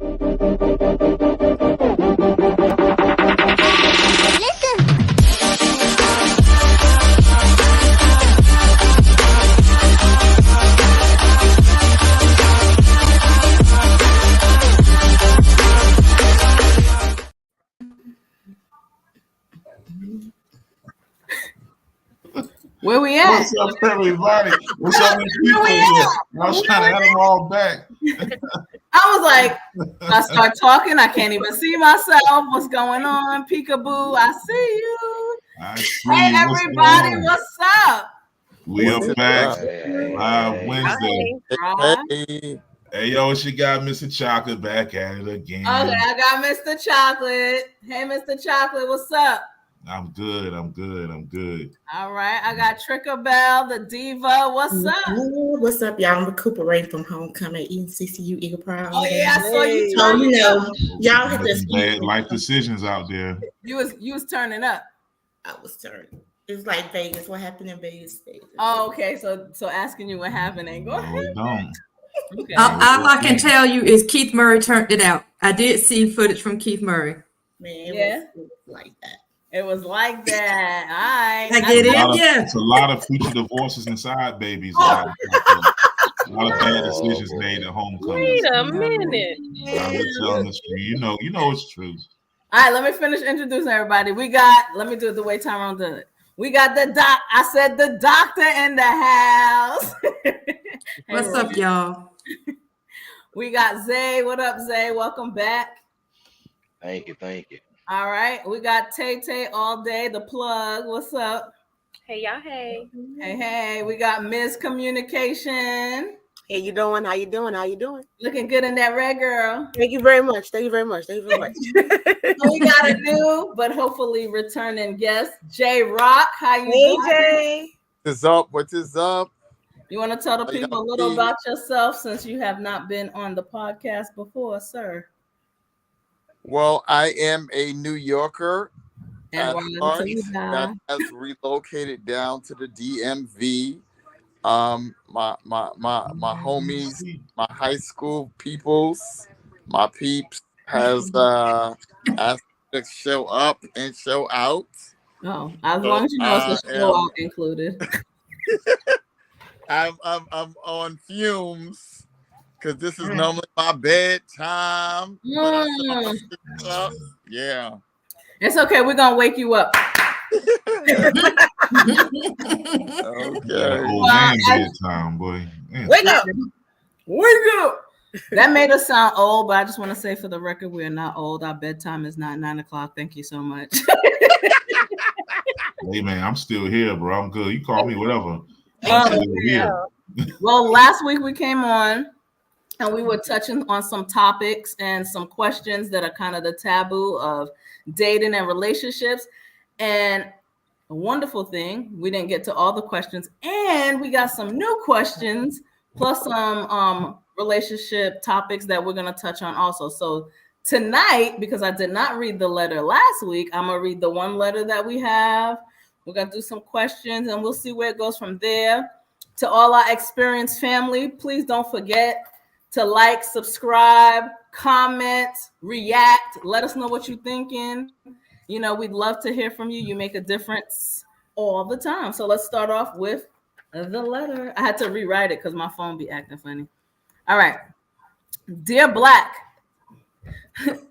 Where we at? What's up, everybody? What's up, people here? I was trying to have them all back. I was like, I start talking, I can't even see myself. What's going on? Peekaboo, I see you. Hey, everybody, what's up? We are back live Wednesday. Hey, yo, she got Mr. Chocolate back at it again. Okay, I got Mr. Chocolate. Hey, Mr. Chocolate, what's up? I'm good. All right, I got Trickerbell, the diva. What's up? What's up, y'all? I'm recuperating from homecoming, eating CCU Eagle Pride. Oh yeah, I saw you. So you know, y'all had to bad life decisions out there. You was turning up. I was turning. It was like Vegas. What happened in Vegas? Oh, okay. So asking you what happened ain't going. No, we don't. Okay. All I can tell you is Keith Murray turned it out. I did see footage from Keith Murray. Man, it was like that. It was like that. All right. I get it. Yeah. It's a lot of future divorces inside babies. A lot of bad decisions made at homecoming. Wait a minute. I'm telling the truth. You know it's true. All right, let me finish introducing everybody. Let me do it the way Tyrone did it. We got the doctor in the house. What's up, y'all? We got Zay. What up, Zay? Welcome back. Thank you. All right, we got Tay all day, the plug. What's up? Hey, y'all. Hey. Hey. We got Ms. Communication. Hey, you doing? How you doing? Looking good in that red, girl. Thank you very much. We got a new, but hopefully returning guest, J Rock. How you doing? Jay. What is up? You want to tell the people a little about yourself since you have not been on the podcast before, sir? Well, I am a New Yorker and that has relocated down to the DMV. My homies, my high school peoples, my peeps has asked to show up and show out. Oh, as long as you know it's a show out included. I'm on fumes. Because this is normally my bedtime. Yeah. It's okay. We're going to wake you up. Okay. Old man bedtime, boy. Man. Wake up. That made us sound old, but I just want to say for the record, we are not old. Our bedtime is not 9 o'clock. Thank you so much. Hey, man, I'm still here, bro. I'm good. You call me whatever. I'm still here. Well, last week we came on. And we were touching on some topics and some questions that are kind of the taboo of dating and relationships. And a wonderful thing, we didn't get to all the questions. And we got some new questions, plus some relationship topics that we're going to touch on also. So tonight, because I did not read the letter last week, I'm going to read the one letter that we have. We're going to do some questions, and we'll see where it goes from there. To all our experienced family, please don't forget to like, subscribe, comment, react. Let us know what you're thinking. You know, we'd love to hear from you. You make a difference all the time. So let's start off with the letter. I had to rewrite it because my phone be acting funny. All right. Dear Black,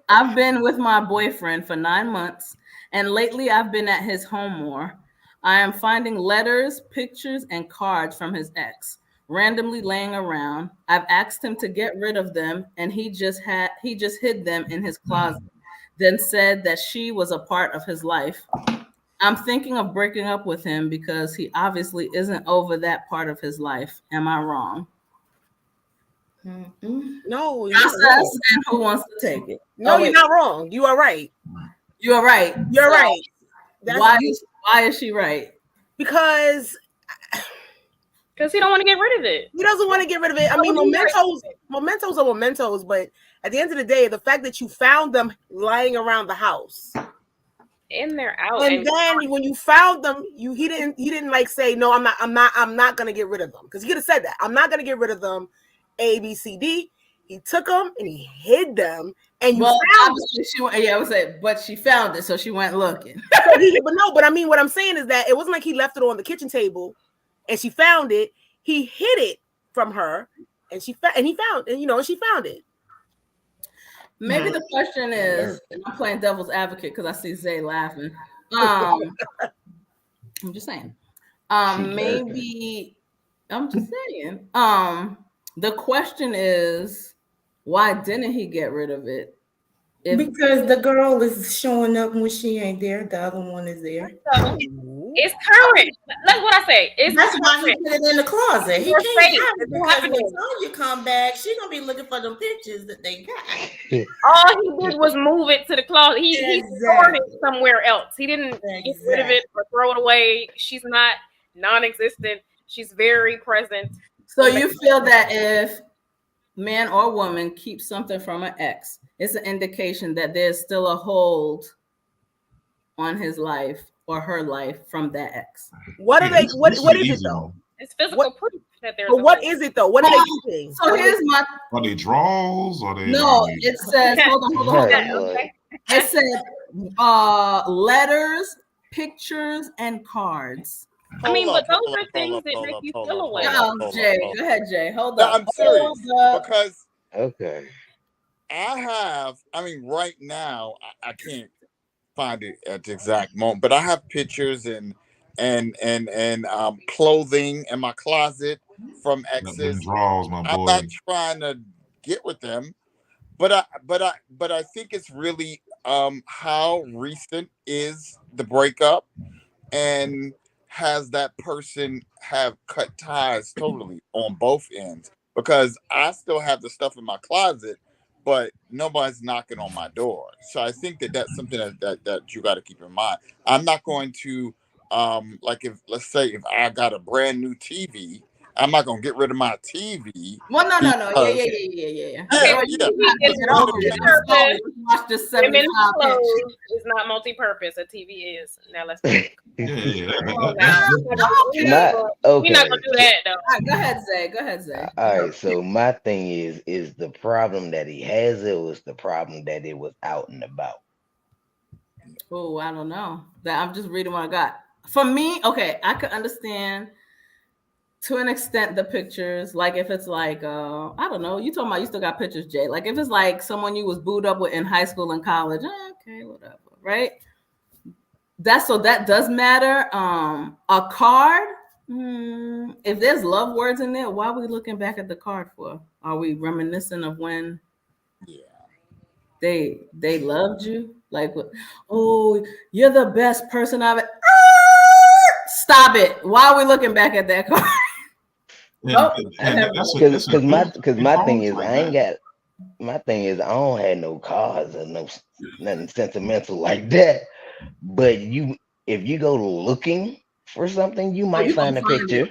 I've been with my boyfriend for 9 months, and lately I've been at his home more. I am finding letters, pictures, and cards from his ex randomly laying around. I've asked him to get rid of them, and he just hid them in his closet, then said that she was a part of his life. I'm thinking of breaking up with him because he obviously isn't over that part of his life. Am I wrong? No. Process and who wants to take it? No, you're not wrong. You are right. You are right. You're right. Why is she right? Because he don't want to get rid of it. He doesn't want to get rid of it. I mean, mementos are mementos, but at the end of the day, the fact that you found them lying around the house, and they're out, and then when you found them, he didn't like say, no, I'm not gonna get rid of them, because he could have said that I'm not gonna get rid of them, A, B, C, D. He took them and he hid them, and you Well, found obviously she went. Yeah, I was like, but she found it, so she went looking. but I mean, what I'm saying is that it wasn't like he left it on the kitchen table, and she found it. He hid it from her, and she found it. Maybe the question is, and I'm playing devil's advocate because I see Zay laughing. I'm just saying. Maybe I'm just saying. The question is, why didn't he get rid of it? Because the girl is showing up when she ain't there. The other one is there. So, it's current. That's what I say. That's why he put it in the closet. He You're can't safe. have it It's because happening. when Sonya come back, she gonna be looking for them pictures that they got. All he did was move it to the closet. He stored it somewhere else. He didn't get rid of it or throw it away. She's not non-existent. She's very present. So you feel that if man or woman keeps something from an ex, it's an indication that there's still a hold on his life or her life from that ex. What are they? What is it though? It's physical proof that there's. But what is it though? What are they keeping? So here's my. Are they draws? Or they? No, it says. Hold on. Okay. It says letters, pictures, and cards. I mean, but those are things that make you feel away. Jay, go ahead, Jay. Hold No, up. I'm serious because okay. I mean, right now I can't find it at the exact moment, but I have pictures and clothing in my closet from exes. Draws, my boy. I'm not trying to get with them, but I think it's really how recent is the breakup, and has that person have cut ties totally on both ends? Because I still have the stuff in my closet, but nobody's knocking on my door. So I think that that's something that you got to keep in mind. I'm not going to like, if let's say if I got a brand new TV, I'm not gonna get rid of my TV. Well, no. Yeah. Watch this 75 is not multi-purpose. A TV is. Now let's. Okay. We're not gonna do that though. Go ahead, Zay. All right. So my thing is the problem that he has it was the problem that it was out and about. Oh, I don't know. That I'm just reading what I got. For me, okay, I could understand to an extent the pictures. Like if it's like I don't know, you talking about you still got pictures, Jay. Like if it's like someone you was booed up with in high school and college, okay, whatever, right? That does matter. A card, if there's love words in there, why are we looking back at the card for? Are we reminiscent of when they loved you? Like, oh, you're the best person I've ever. Stop it! Why are we looking back at that card? Because my thing is I don't have no cards or nothing sentimental like that. But if you go looking for something, you might find a picture.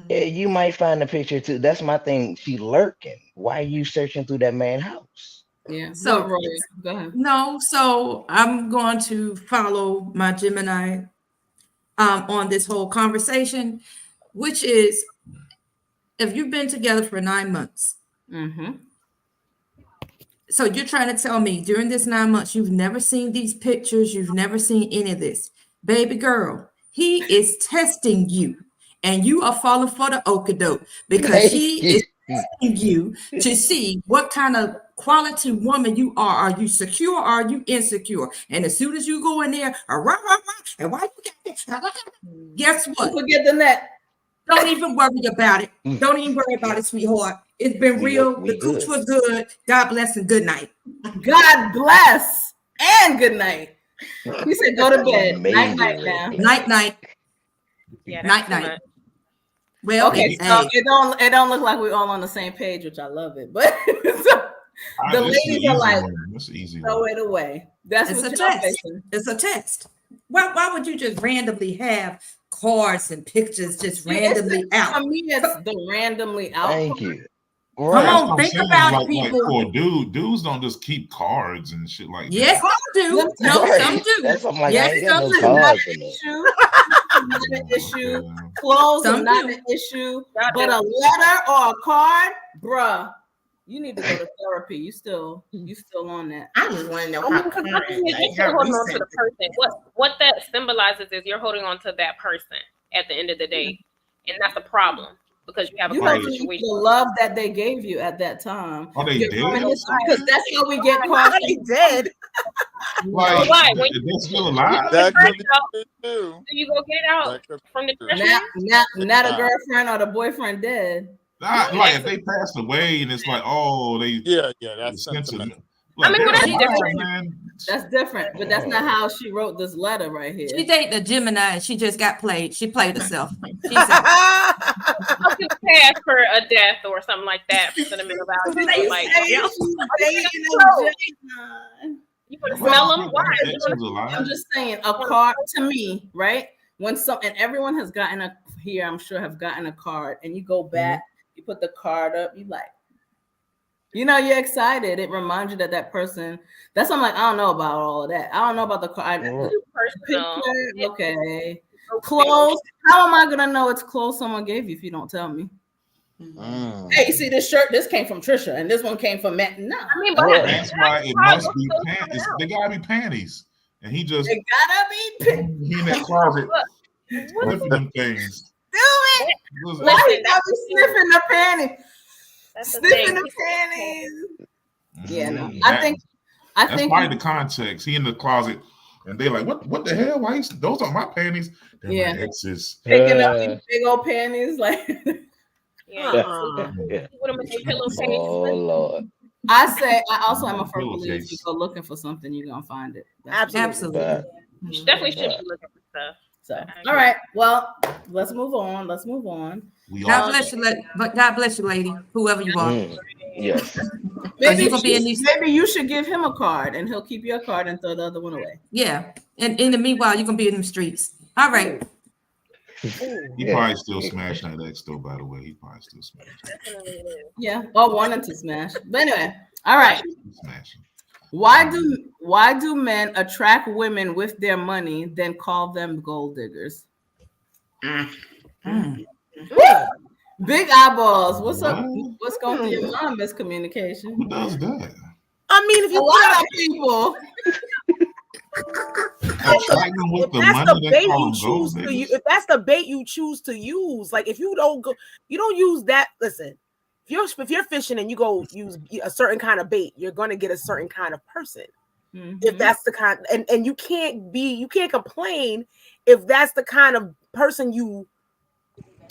Yeah, you might find a picture too. That's my thing. She lurking. Why are you searching through that man's house? Yeah. So go ahead. No, so I'm going to follow my Gemini on this whole conversation, which is if you've been together for 9 months. So you're trying to tell me during this 9 months, you've never seen these pictures, you've never seen any of this. Baby girl, he is testing you and you are falling for the okadoke because he is testing you to see what kind of quality woman you are. Are you secure or are you insecure? And as soon as you go in there, and why you got this? Guess what? Forget the net. Don't even worry about it. Don't even worry about it, sweetheart. It's been real. The cooch was good. God bless and good night. God bless and good night. He said go to bed. Night now. Night. Yeah, night. Well, okay, so it don't look like we're all on the same page, which I love it. But the ladies are like, throw it away. That's it's what a test. It's a test. Why would you just randomly have cards and pictures just randomly out? For me, it's the randomly out. Thank you. Come on, think about it, people. Like for dudes don't just keep cards and shit like that. Yes, some do. No, some do. That's something like yes, I ain't got no not cards an in it. not an issue. Clothes are not an issue. But a letter or a card, bruh. You need to go to therapy. You still on that. I just want to know I how mean, 'cause current, my thing is, like, you're how holding on to recent. the person. What that symbolizes is you're holding on to that person at the end of the day, and that's a problem because you have a You current don't need situation. the love that they gave you at that time. Are they Get dead? reminiscent, because that's how we get caught. They dead. Like, Why? When they're still alive. That could do be too. you go get it out from the trash Now, can? now the girlfriend or the boyfriend dead. Like if they passed away and it's like, oh, they that's sentiment. Like, I mean, well, they're that's alive, different. man. That's different, but that's not how she wrote this letter right here. She dated a Gemini and she just got played. She played herself. She said, I'll give a pass for a death or something like that for sentimental value. They Like, say yeah. she's dating a Gemini. You gonna smell them? Why? I'm just saying, a card to me, right? When and everyone has gotten a here, I'm sure have gotten a card, and you go back, you put the card up, you like, you're excited. It reminds you that person. That's why I'm like, I don't know about all of that. I don't know about the card. Picture, okay. Clothes. How am I gonna know it's clothes someone gave you if you don't tell me? Hey, you see this shirt? This came from Trisha, and this one came from Matt. No, I mean, but that's why it must be panties. They gotta be panties, and he just they gotta be panties. He in that closet sniffing them things. Do it. Why he gotta be sniffing the panties? Sniffing the panties. Yeah, no. I think that's probably the context. He in the closet, and they like, what the hell? Why? Those are my panties. They're my exes. Picking up these big old panties, like. Oh Lord. I also am a firm believer if you go looking for something, you're gonna find it. Absolutely. You definitely should be looking for stuff. So, all right. Well, let's move on. God bless you, God bless you, lady. Whoever you are. Yes. Maybe you should give him a card, and he'll keep your card and throw the other one away. Yeah. And in the meanwhile, you're gonna be in the streets. All right. He probably still smashing that ex though, by the way. He probably still smashing. Yeah, or wanting to smash. But anyway, all right. Smashing. Why do men attract women with their money, then call them gold diggers? Big eyeballs. What's up? What's going through your mind, miscommunication? Who does that? I mean, if you a lot of people. If that's the bait you choose to use, like if you don't use that. Listen, if you're fishing and you go use a certain kind of bait, you're going to get a certain kind of person. If that's the kind, and you can't complain if that's the kind of person you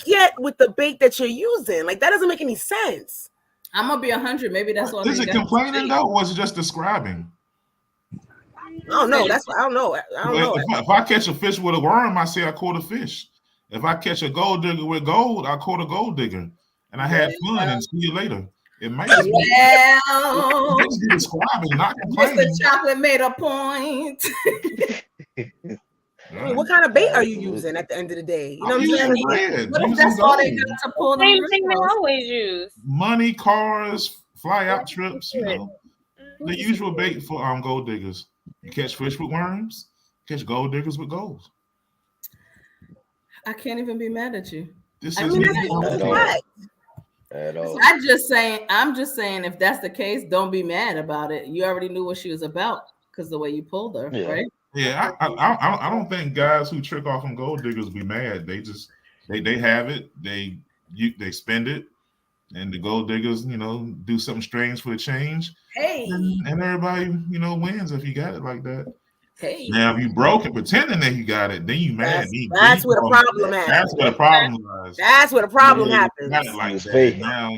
get with the bait that you're using. Like that doesn't make any sense. I'm gonna be 100. Maybe that's what. Is it complaining though, or was it just describing? I don't know. I don't know. If I catch a fish with a worm, I say I caught a fish. If I catch a gold digger with gold, I caught a gold digger, and I had fun. And see you later. It might just be describing, not complaining. Mr. Chocolate made a point. I mean, what kind of bait are you using at the end of the day? You know what I'm saying? What if that's all they got to pull them? Same thing they always use. Money, cars, fly out trips. The usual bait for gold diggers. You catch fish with worms, catch gold diggers with gold. I can't even be mad at you. At all. I'm just saying, if that's the case, don't be mad about it. You already knew what she was about because the way you pulled her, right? Yeah, I don't think guys who trick off on gold diggers be mad. They just they have it, they spend it, and the gold diggers, do something strange for a change. Hey, and everybody, wins if you got it like that. Hey, now if you broke and pretending that you got it, then you mad. That's where the problem happens. That's where the problem lies. That's where the problem happens. Got it like that. Now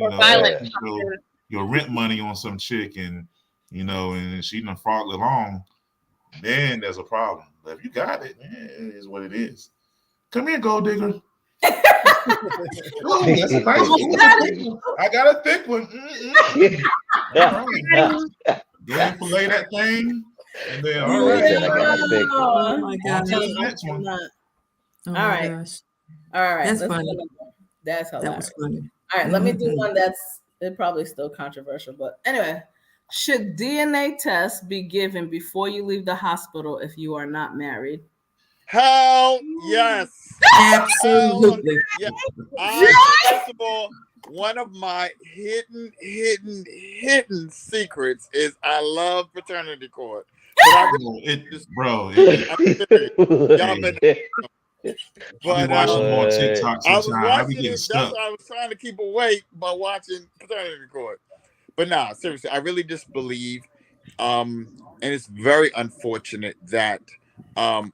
your rent money on some chick, and and she done followed along. Then there's a problem. But if you got it, it is what it is. Come here, gold digger. Ooh, that's a nice one. I got a thick one. Go and fillet that thing. And then, all right. Oh my God. Next one. All right. Gosh. All right. That's funny. That's hilarious. That was funny. All right. Let me do one that's probably still controversial. But anyway. Should DNA tests be given before you leave the hospital if you are not married? Hell yes. Absolutely. Yeah. First of all, one of my hidden secrets is I love paternity court. But I But watching more TikTok I was sometimes. watching it. That's why I was trying to keep awake by watching paternity court. But nah, seriously, I really just believe, and it's very unfortunate that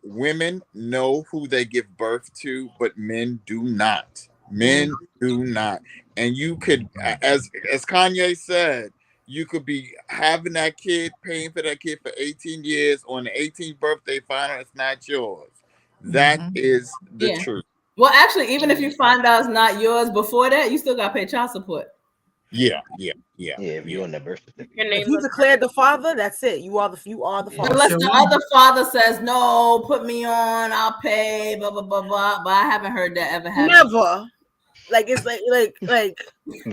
women know who they give birth to, but men do not. Men do not. And you could, as Kanye said, you could be having that kid, paying for that kid for 18 years. On the 18th birthday, find out it's not yours. That is the truth. Well, actually, even if you find out it's not yours before that, you still got to pay child support. Yeah, if you're on that birth certificate. If you declared the father, that's it. You are the father. Unless the other father says, no, put me on, I'll pay, blah, blah, blah, blah. But I haven't heard that ever happen. Never. Like, it's like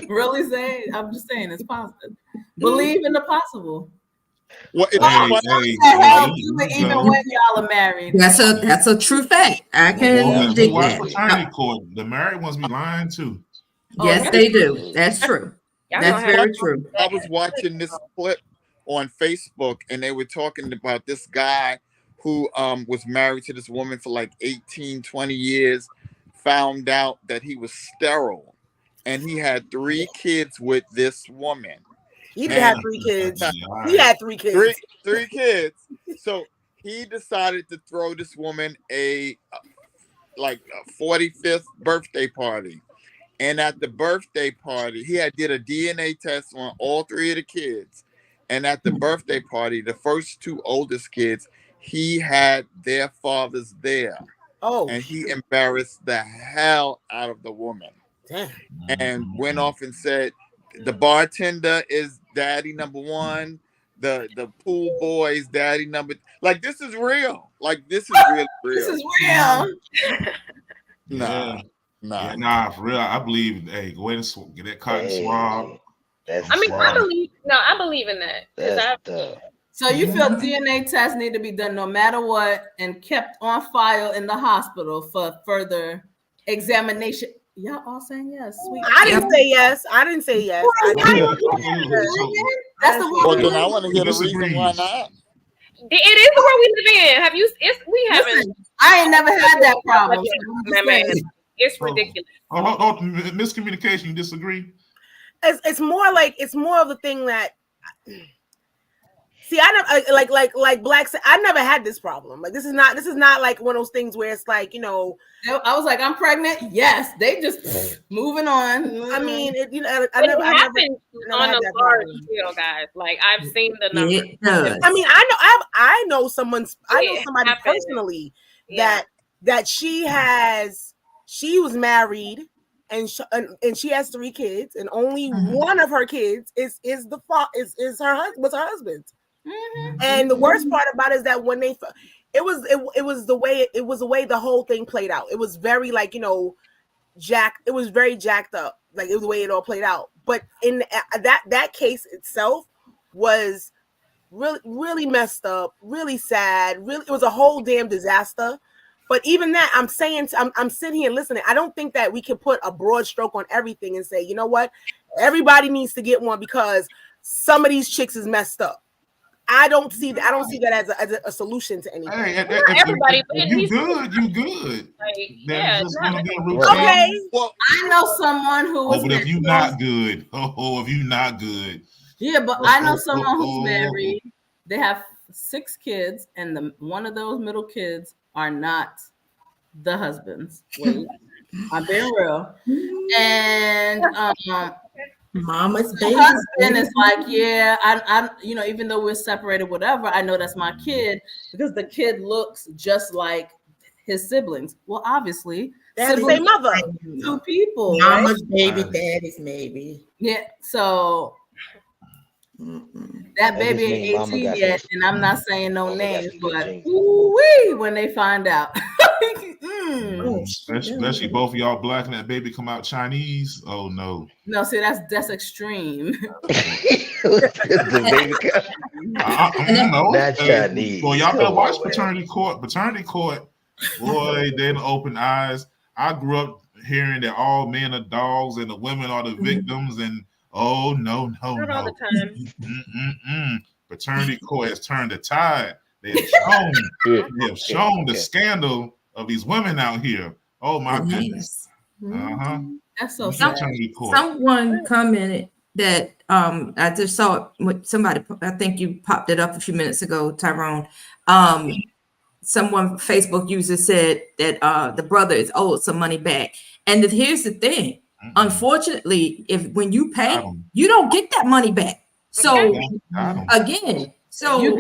really say? I'm just saying it's possible. Believe in the possible. Well, even when y'all are married. That's a true fact. I can dig that. Paternity court. The married ones be lying too. Yes, they do. That's true. That's very true. I was watching this clip on Facebook, and they were talking about this guy who was married to this woman for like 18, 20 years, found out that he was sterile, and he had 3 kids with this woman. He had 3 kids. He had 3 kids. 3 kids. So he decided to throw this woman a 45th birthday party. And at the birthday party, he did a DNA test on all 3 of the kids. And at the birthday party, the first 2 oldest kids, he had their fathers there. Oh. And he embarrassed the hell out of the woman. Damn. And went off and said, the bartender is daddy number 1. The pool boy is daddy number. Like, this is real. Like, this is really real. This is real. Nah, for real. I believe. Hey, go ahead and get that cotton swab. I believe in that. So you feel DNA tests need to be done no matter what and kept on file in the hospital for further examination. Y'all all saying yes. Sweet. I didn't say yes. That's the one. Well, then I want to hear the reason why not. It is the world we live in. Have you? We haven't. Listen, I ain't never had that problem. It's ridiculous. Miscommunication. You disagree? It's more of the thing that. See, I never like Black. I never had this problem. Like this is not like one of those things where it's like, you know. I was like, I'm pregnant. Yes, they just moving on. I mean, I never happened on a large scale, guys. Like I've seen the numbers. I mean, I know somebody personally that she was married and she has 3 kids and only one of her kids was her husband's. And the worst part about it is that when it was the way the whole thing played out. It was very like, you know, it was very jacked up. Like it was the way it all played out. But in that case itself was really, really messed up, really sad. Really, it was a whole damn disaster. But even that, I'm sitting here listening. I don't think that we can put a broad stroke on everything and say, you know what, everybody needs to get one because some of these chicks is messed up. I don't see that as a solution to anything. Hey, everybody, you good. Okay. Well, I know someone who was. But if you not good, if you not good. Yeah, but I know someone who's married. They have 6 kids, and one of those middle kids are not the husbands. Wait, I'm being real. And Mama's baby. Husband is like, yeah, I'm, you know, even though we're separated, whatever, I know that's my kid because the kid looks just like his siblings. Well, obviously, they have the same mother. 2 people. Mama's baby, daddy's maybe. Yeah, so that baby ain't 18 yet, and I'm not saying no names, but ooh-wee when they find out. Especially both of y'all Black and that baby come out Chinese. Oh no. No, see that's extreme. The baby Not Chinese. Well, y'all better watch Paternity Court. Paternity Court, boy, they didn't open eyes. I grew up hearing that all men are dogs and the women are the victims, and oh no. Not all the time. Paternity court has turned the tide. They have shown the scandal of these women out here. Oh my goodness. That's so sad. Someone commented that I just saw it with somebody. I think you popped it up a few minutes ago, Tyrone. Someone Facebook user said that the brother is owed some money back. And here's the thing. Unfortunately, when you pay, you don't get that money back. So again, so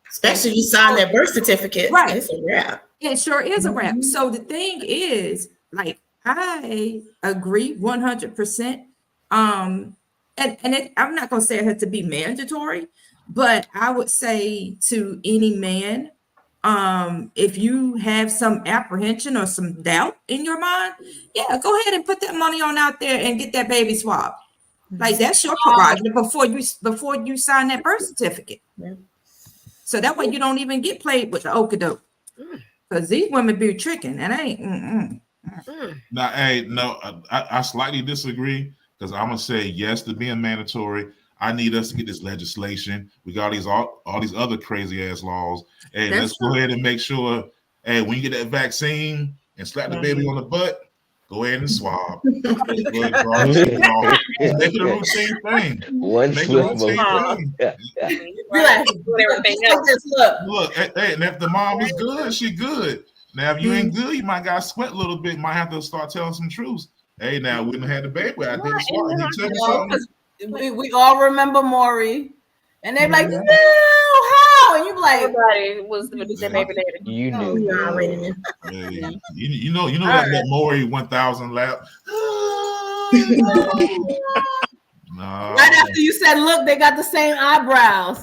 especially you sign that birth certificate, right? It's a wrap. It sure is a wrap. So the thing is, like, I agree 100%. I'm not gonna say it has to be mandatory, but I would say to any man, if you have some apprehension or some doubt in your mind, yeah, go ahead and put that money on out there and get that baby swabbed. Like, that's your prerogative before you sign that birth certificate. So that way you don't even get played with the okadoke. Because these women be tricking, and ain't. Now, hey, no, I slightly disagree, because I'm gonna say yes to being mandatory. I need us to get this legislation. We got all these other crazy ass laws. Hey, let's go ahead and make sure. Hey, when you get that vaccine and slap the baby on the butt, go ahead and swab. Make it a routine thing. Look, hey, and if the mom is good, she good. Now, if you ain't good, you might got to sweat a little bit. Might have to start telling some truths. Hey, now we done had the baby. I did swab. He took something. We all remember Maury, and they're like, no, how? And you like, everybody was the baby daddy. You knew. You know that Maury 1000 lap. No. Right after you said, look, they got the same eyebrows.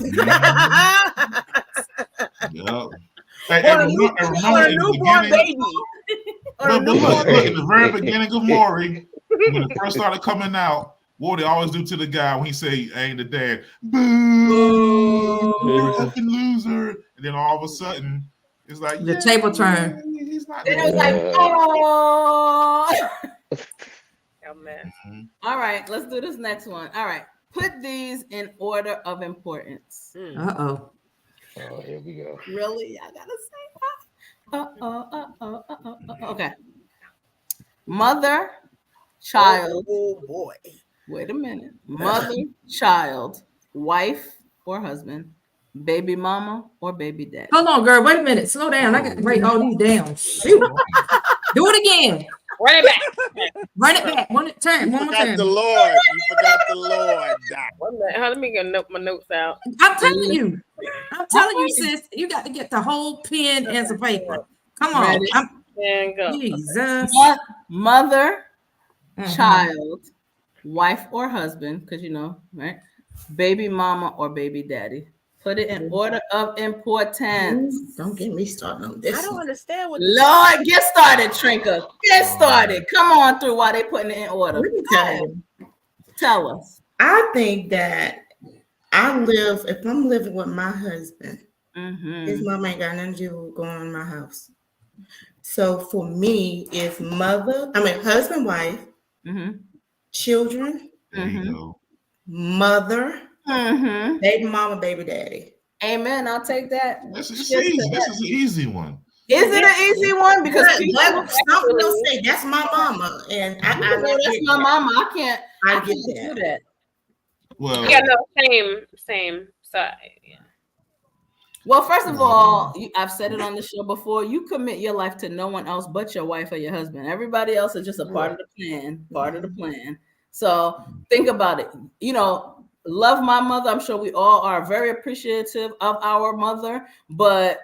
Yep. Hey, remember a newborn baby. Look, at the very beginning of Maury, when it first started coming out, what they always do to the guy when he say, I ain't the dad. Boo! You're a fucking loser. And then all of a sudden, it's like the table turn. He's not. And it was like, oh. Oh man. All right, let's do this next one. All right, put these in order of importance. Oh, here we go. Really? I gotta say, okay. Mother, child. Oh boy. Wait a minute. Mother, child, wife or husband, baby mama or baby daddy. Hold on, girl. Wait a minute. Slow down. I got to break all these down. Shoot. Do it again. Run it back. Run it back. One more time. You forgot the Lord. Let me get my notes out. I'm telling you, sis. You got to get the whole pen and some paper. Come on. Jesus. Mother, child, wife or husband, because right? Baby mama or baby daddy. Put it in order of importance. Don't get me started on this. I don't understand what. Lord, get started, Trinka. Get started. Come on through while they putting it in order. Tell us. I think that if I'm living with my husband, his mom ain't got nothing to do with going in my house. So for me, it's husband, wife, children, mother, baby mama, baby daddy. Amen. I'll take that. This is an easy one. Is it an easy one? Because some people say that's my mama, and I that's my mama. I can't do that. Well, yeah, no, same side. Yeah. Well, first of all, I've said it on the show before. You commit your life to no one else but your wife or your husband. Everybody else is just a part of the plan. So think about it. Love my mother. I'm sure we all are very appreciative of our mother, but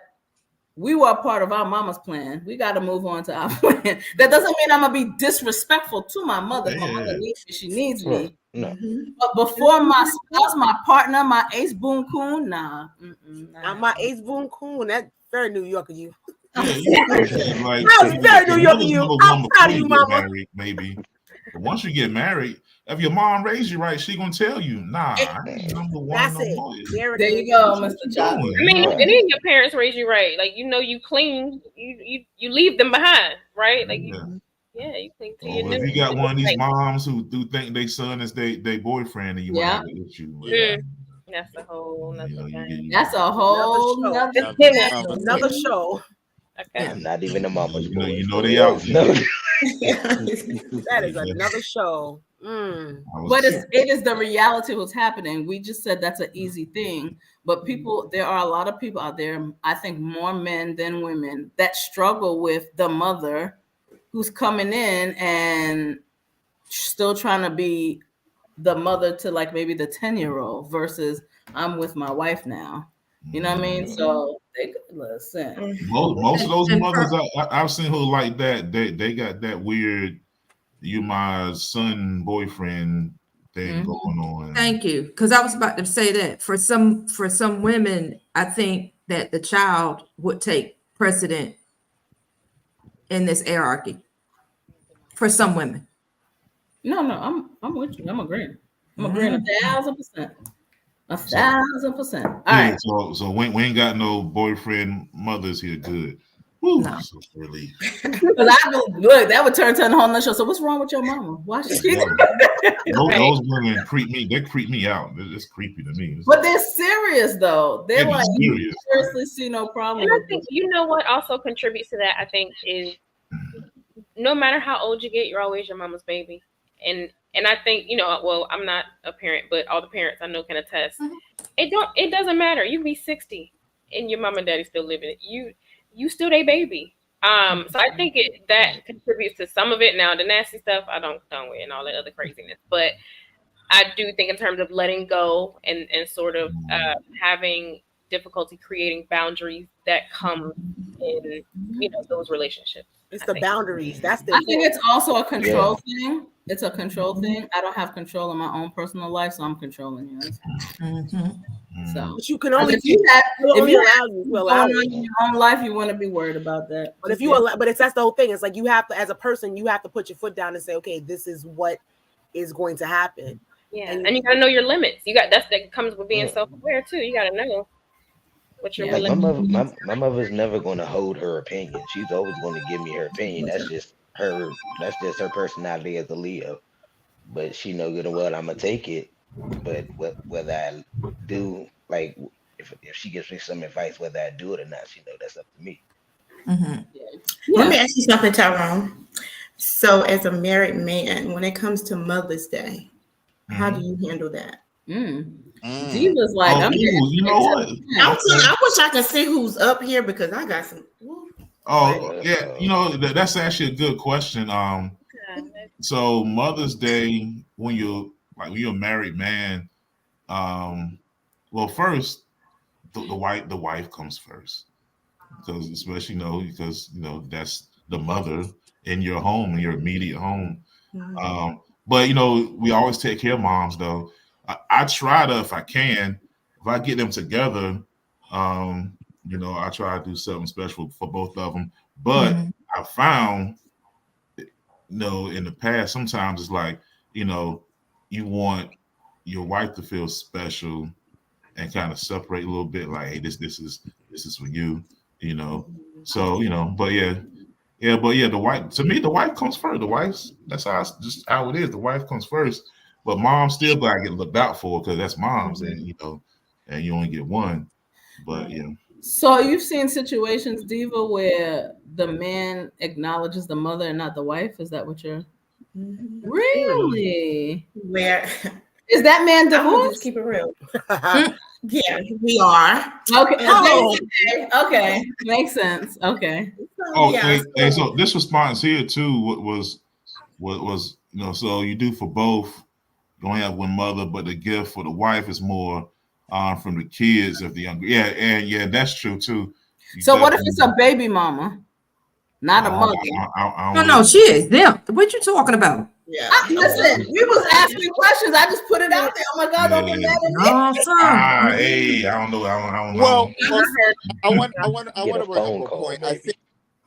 we were a part of our mama's plan. We got to move on to our plan. That doesn't mean I'm going to be disrespectful to my mother. My mother needs me. She needs me. No. But before my spouse, my partner, my ace boon coon, nah. My ace boon coon, that's very New York of you. Like, that was very New York of you. I'm proud of you, mama. Married, maybe. But once you get married, if your mom raised you right, she gonna tell you, nah, I ain't number one. That's no it. There you go, Mr. Johnson. I mean, if any of your parents raise you right, like you clean, you leave them behind, right? Like Yeah, you think to Oh, your if new. you got one of these moms who do think their son is their boyfriend, and you might have an issue. That's a whole nother thing. That's a whole nother another show. Okay. Not even a mama's boy. You know they out. That is another show. But it is the reality of what's happening. We just said that's an easy thing, but there are a lot of people out there, I think more men than women, that struggle with the mother who's coming in and still trying to be the mother to like maybe the 10-year-old versus I'm with my wife now. You know what I mean? So they listen. Most of those mothers I've seen who like that, they got that weird "you my son boyfriend" thing going on. Thank you, because I was about to say that for some women, I think that the child would take precedent in this hierarchy. For some women. No, I'm with you. I'm agreeing. I'm agreeing 1,000%. 1,000%. All right. So we ain't got no boyfriend mothers here. Good. Woo, no. so relief. Because look, that would turn to a whole nother show. So what's wrong with your mama? Why she cheating? Those women creep me. They creep me out. It's creepy to me. But they're serious though. They're like serious. seriously see no problem. And I think you know what also contributes to that. I think is no matter how old you get, you're always your mama's baby. And I think well, I'm not a parent, but all the parents I know can attest. It doesn't matter. You be 60 and your mom and daddy still living it. You still their baby. So I think that contributes to some of it. Now the nasty stuff I don't with and all that other craziness, but I do think in terms of letting go and sort of having difficulty creating boundaries that come in those relationships. It's the boundaries. That's the. I think it's also a control thing. It's a control thing. I don't have control in my own personal life, so I'm controlling yours. So, but you can only if you have allow in your own life, you want to be worried about that. But if you allow, that's the whole thing. It's like you have to, as a person, you have to put your foot down and say, okay, this is what is going to happen. Yeah, and you gotta know your limits. That comes with being self-aware too. You gotta know what your limits. My mother's never going to hold her opinion. She's always going to give me her opinion. That's just her personality as a Leo. But she know good and well I'm gonna take it. But whether I do, like, if she gives me some advice, whether I do it or not, she know that's up to me. Let me ask you something, Tyrone. So, as a married man, when it comes to Mother's Day, how do you handle that? Diva's like, you know what? I wish I could see who's up here because I got some. That's actually a good question. So Mother's Day, when you're a married man, well, first the wife comes first, because especially because that's the mother in your home, in your immediate home. But we always take care of moms though. I try to, if I can, if I get them together, I try to do something special for both of them. But I found, in the past, sometimes it's like, you want your wife to feel special and kind of separate a little bit, like, hey, this is for you, So, but the wife, to me, the wife comes first. That's how it is. The wife comes first. But mom still gotta get looked out for because that's mom's, and and you only get one. But So you've seen situations, Diva, where the man acknowledges the mother and not the wife. Is that what you're? Really? Where is that man divorced? Just keep it real. Yeah, we are. Okay. Okay. Makes sense. Okay. So this response here too was so you do for both. You only have one mother, but the gift for the wife is more from the kids of the younger. Yeah, that's true too. So what if it's a baby mama, not a mother? No, she is them. What you talking about? Yeah. Listen, we was asking questions. I just put it out there. Oh my God, don't get mad at me. Hey, I don't know. Well, I want to bring up a point. I think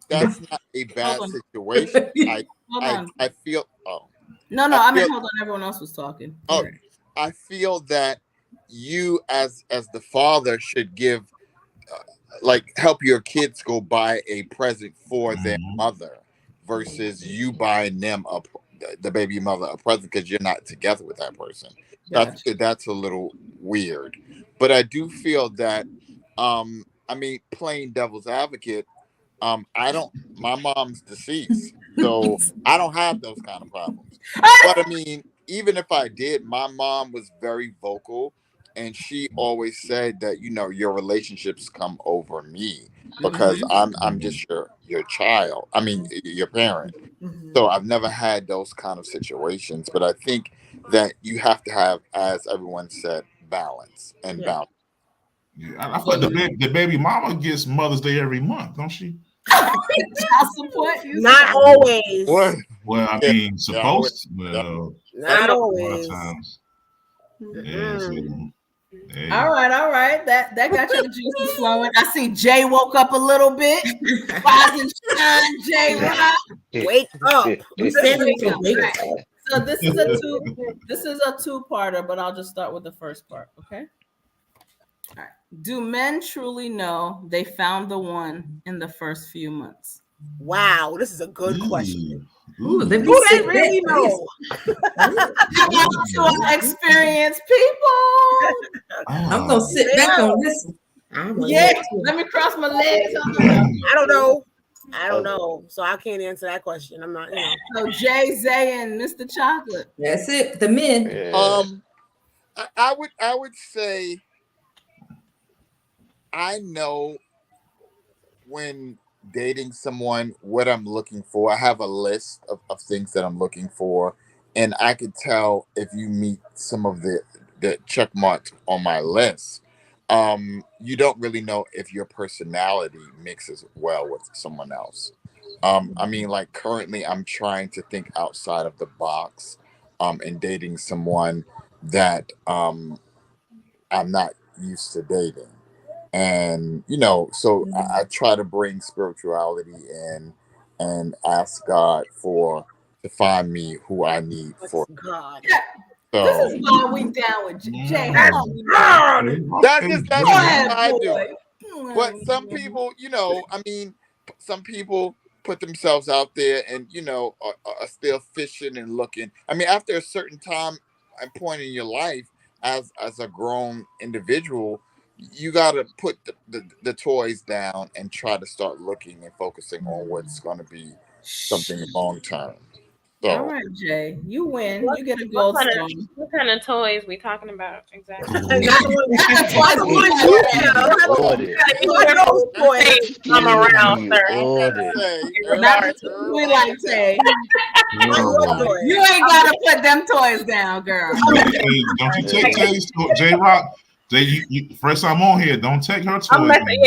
that's not a bad situation. I feel. No, I mean, hold on. Everyone else was talking. Oh, I feel that you, as the father, should give, help your kids go buy a present for their mother, versus you buying them the baby mother a present because you're not together with that person. That's a little weird. But I do feel that, I mean, playing devil's advocate, my mom's deceased, so I don't have those kind of problems. But I mean, even if I did, my mom was very vocal, and she always said that, your relationships come over me because I'm just your child. I mean, your parent. So I've never had those kind of situations, but I think that you have to have, as everyone said, balance and balance. Yeah, I thought the baby mama gets Mother's Day every month, don't she? Not always. What? Well, I mean, supposed to. Well, not a always. lot of times. Yeah, so, hey. All right. That got your juices flowing. I see Jay woke up a little bit. Rise and shine, Jay Rock. Wake up. So this is a two-parter, but I'll just start with the first part, okay? All right. Do men truly know they found the one in the first few months? Wow, this is a good question. Ooh, do they really know? To experienced people. I'm gonna sit back on this one. Yeah, let me cross my legs. I don't know. So I can't answer that question. I'm not, So Jay, Zay, and Mr. Chocolate. That's it. The men. I would say I know when dating someone what I'm looking for. I have a list of things that I'm looking for, and I could tell if you meet some of the check marks on my list. You don't really know if your personality mixes well with someone else. I mean, like currently I'm trying to think outside of the box, and dating someone that I'm not used to dating. And so I try to bring spirituality in and ask God to find me who I need for God. So this is why we down with Jay. That's what I do. But some people, I mean, some people put themselves out there and are still fishing and looking. I mean, after a certain time and point in your life as a grown individual, you got to put the toys down and try to start looking and focusing on what's going to be something long term. So, all right, Jay, you win. You get a gold star. What kind of toys we talking about exactly? I'm around, sir. We like Jay. You ain't gotta put them toys down, girl. Don't you take J Rock? Jay, first time on here, don't take her toys. I'm messing.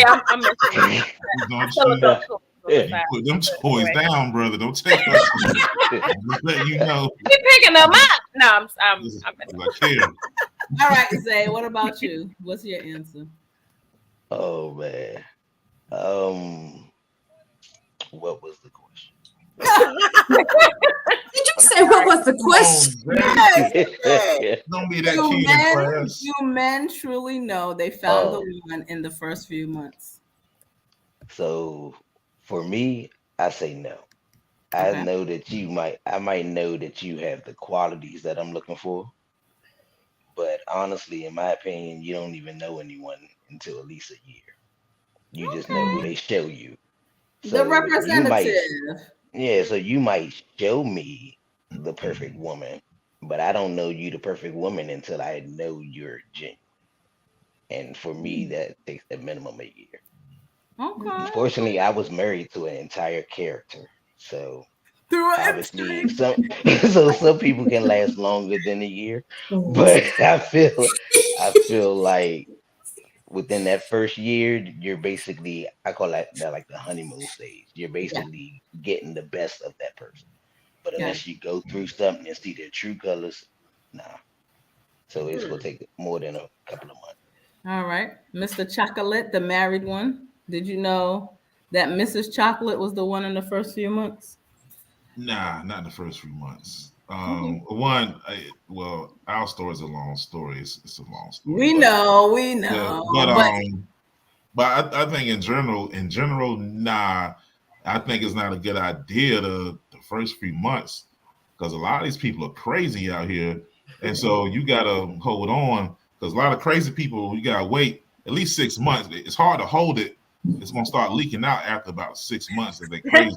Put them toys down, brother. Don't take her. Just let you know. You picking them up? No, I'm messing. All right, Zay. What about you? What's your answer? Oh man. What was the question? Did you say what was the question? Don't be that key in class. Do men truly know they found the one in the first few months? So for me, I say no. I know that I might know that you have the qualities that I'm looking for. But honestly, in my opinion, you don't even know anyone until at least a year. You just know who they show you. So the representative. So you might show me the perfect woman, but I don't know you the perfect woman until I know you're genuine. And for me, that takes a minimum a year. Okay. Unfortunately, I was married to an entire character. So obviously some people can last longer than a year. But I feel like within that first year, you're basically, I call that like the honeymoon stage. You're basically getting the best of that person. But unless you go through something and see their true colors, nah. So it's gonna take more than a couple of months. All right. Mr. Chocolate, the married one. Did you know that Mrs. Chocolate was the one in the first few months? Nah, not in the first few months. Our story is a long story. It's a long story. We know. Yeah, but I think in general, nah. I think it's not a good idea to first few months, because a lot of these people are crazy out here, and so you gotta hold on, because a lot of crazy people, you gotta wait at least 6 months. It's hard to hold it. It's gonna start leaking out after about 6 months if they're crazy.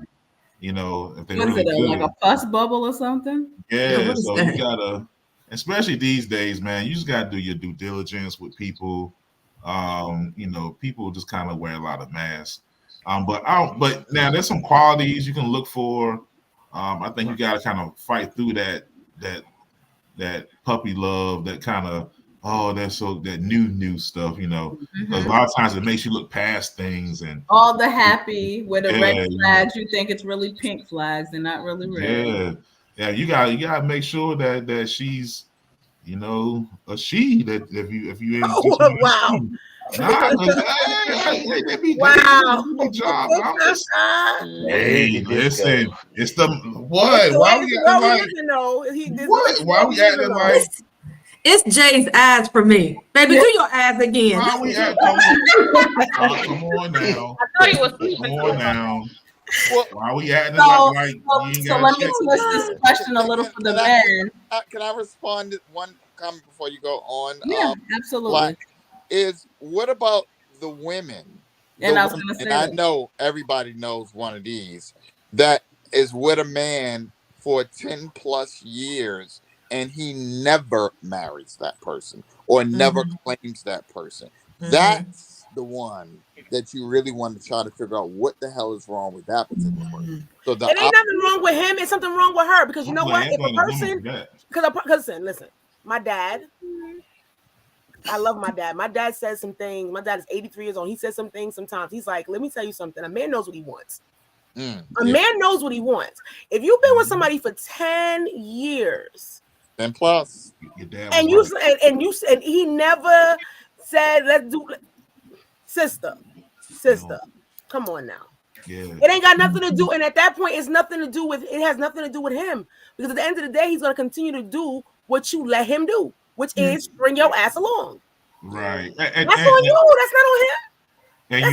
If they really good. Like a pus bubble or something? Yeah, so you gotta, especially these days, man, you just gotta do your due diligence with people. People just kind of wear a lot of masks. But now there's some qualities you can look for. I think you gotta kind of fight through that puppy love, that kind of that new stuff, because a lot of times it makes you look past things and all the happy with the red flags. You think it's really pink flags, they're not really red. Yeah. You gotta make sure that she's, a she, that if you ain't wow. They be good job. Hey, listen, it's the what? Why we acting like? What? Why we acting like? It's Jay's ass for me, baby. Do your ass again. Why we acting? Come on now. I thought he was sleeping. Come on now. Why we acting like you ain't so let me twist this question a little for the men. Can I respond to one comment before you go on? Yeah, absolutely. What about the women? And I was going to say, and I know everybody knows one of these that is with a man for 10 plus years and he never marries that person or never claims that person. That's the one that you really want to try to figure out what the hell is wrong with that particular person. So it ain't nothing wrong with him. It's something wrong with her, because you know what? If a person, listen, my dad, I love my dad. My dad says some things. My dad is 83 years old. He says some things sometimes. He's like, let me tell you something. A man knows what he wants. A man knows what he wants. If you've been with somebody for 10 years, 10 plus, and he never said, let's do, sister, come on now. Yeah. It ain't got nothing to do, and at that point, it has nothing to do with him, because at the end of the day, he's gonna continue to do what you let him do, which is bring your ass along. Right. That's on you. That's not on him. And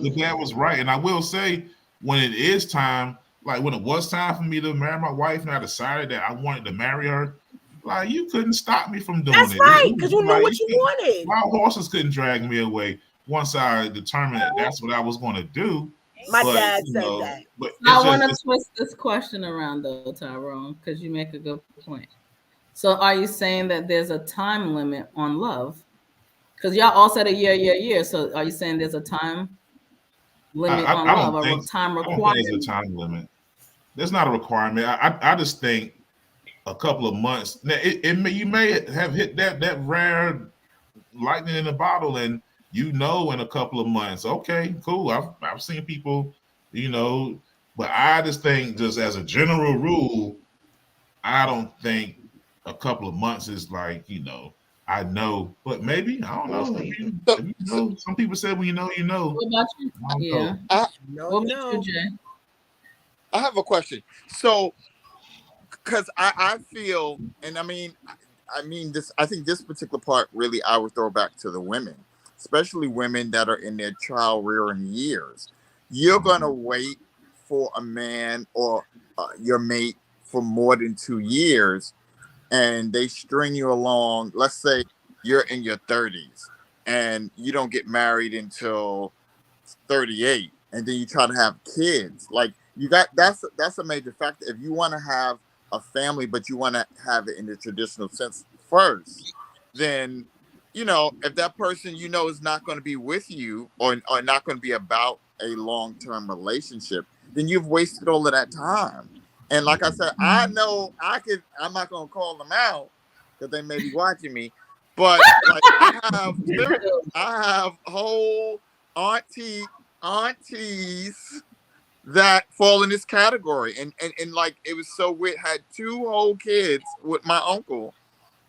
the dad was right. And I will say, when it is time, like when it was time for me to marry my wife, and I decided that I wanted to marry her, like you couldn't stop me from doing it. That's right, because you knew what you wanted. Wild horses couldn't drag me away once I determined that that's what I was going to do. My dad said that. But I want to twist this question around though, Tyrone, because you make a good point. So are you saying that there's a time limit on love? Because y'all all said a year. So are you saying there's a time limit on love, or time requirement? I don't think there's a time limit. There's not a requirement. I just think a couple of months. Now, you may have hit that rare lightning in a bottle, and in a couple of months. Okay, cool. I've seen people, but I just think, just as a general rule, I don't think a couple of months is like, I know, but maybe, I don't know. Some people say, well, you know. What about you? What about you, Jay? I have a question. So, because I feel, and I mean this, I think this particular part really I would throw back to the women, especially women that are in their child rearing years. You're going to wait for a man or your mate for more than 2 years, and they string you along. Let's say you're in your 30s and you don't get married until 38, and then you try to have kids. Like that's a major factor. If you want to have a family, but you want to have it in the traditional sense first, then if that person is not going to be with you or not going to be about a long-term relationship, then you've wasted all of that time. And like I said, I know I'm not going to call them out because they may be watching me, but like I have whole aunties that fall in this category, and like it was so weird. Had 2 whole kids with my uncle,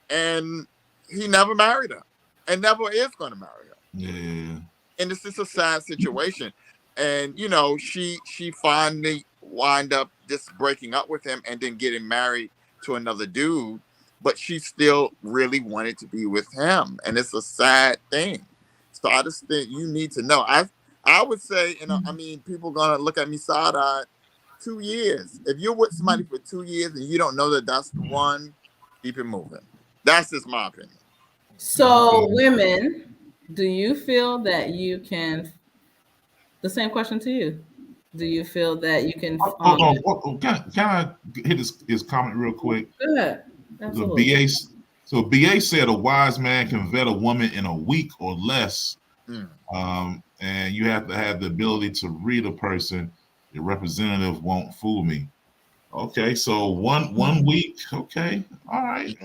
and he never married her, and never is going to marry her. Yeah. And it's just a sad situation. And she finally wind up just breaking up with him and then getting married to another dude, but she still really wanted to be with him, and it's a sad thing. So I just think you need to know. I would say, I mean, people gonna look at me side-eyed, 2 years. If you're with somebody for 2 years and you don't know that that's the one, keep it moving. That's just my opinion. So, women, do you feel that you can? The same question to you. Do you feel that you can? Can I hit his comment real quick? Go ahead. Absolutely. BA said a wise man can vet a woman in a week or less. And you have to have the ability to read a person. Your representative won't fool me. Okay, so one week. Okay, all right.